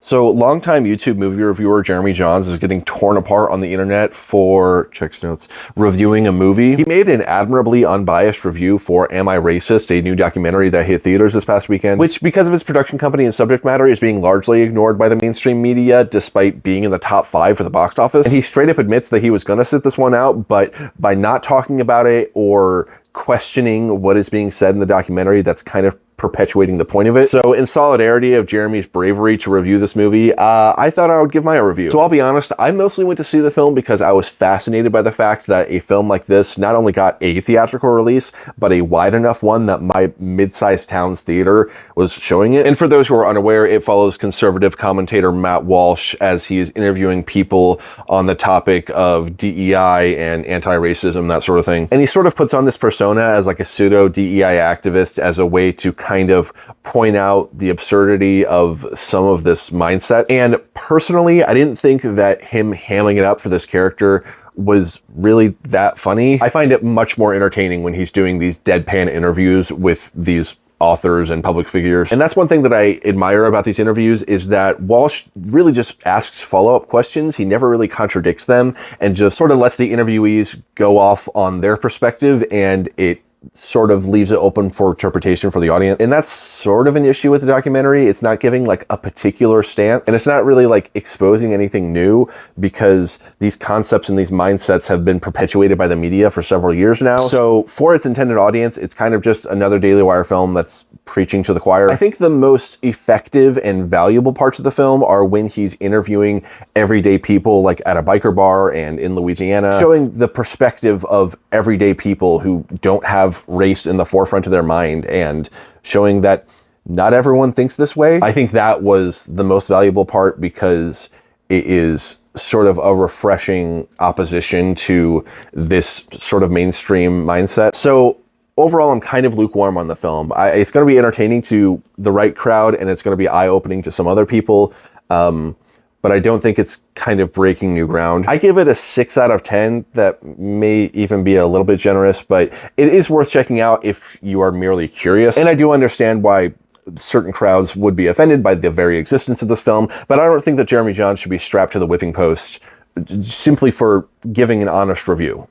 So longtime YouTube movie reviewer Jeremy Jahns is getting torn apart on the internet for, checks notes, reviewing a movie. He made an admirably unbiased review for Am I Racist?, a new documentary that hit theaters this past weekend, which because of its production company and subject matter is being largely ignored by the mainstream media despite being in the top 5 for the box office. And he straight up admits that he was gonna sit this one out, but by not talking about it or questioning what is being said in the documentary, that's kind of perpetuating the point of it. So in solidarity of Jeremy's bravery to review this movie, I thought I would give my review. So I'll be honest, I mostly went to see the film because I was fascinated by the fact that a film like this not only got a theatrical release, but a wide enough one that my mid-sized town's theater was showing it. And for those who are unaware, it follows conservative commentator Matt Walsh as he is interviewing people on the topic of DEI and anti-racism, that sort of thing. And he sort of puts on this persona as like a pseudo DEI activist as a way to kind of point out the absurdity of some of this mindset. And personally, I didn't think that him hamming it up for this character was really that funny. I find it much more entertaining when he's doing these deadpan interviews with these authors and public figures. And that's one thing that I admire about these interviews is that Walsh really just asks follow-up questions. He never really contradicts them and just sort of lets the interviewees go off on their perspective, and it sort of leaves it open for interpretation for the audience. And that's sort of an issue with the documentary. It's not giving like a particular stance, and it's not really like exposing anything new because these concepts and these mindsets have been perpetuated by the media for several years now. So for its intended audience, it's kind of just another DailyWire film that's preaching to the choir. I think the most effective and valuable parts of the film are when he's interviewing everyday people like at a biker bar and in Louisiana, showing the perspective of everyday people who don't have race in the forefront of their mind and showing that not everyone thinks this way. I think that was the most valuable part because it is sort of a refreshing opposition to this sort of mainstream mindset. So overall, I'm kind of lukewarm on the film. It's going to be entertaining to the right crowd, and it's going to be eye-opening to some other people. But I don't think it's kind of breaking new ground. I give it a 6 out of 10. That may even be a little bit generous, but it is worth checking out if you are merely curious. And I do understand why certain crowds would be offended by the very existence of this film, but I don't think that Jeremy Jahns should be strapped to the whipping post simply for giving an honest review.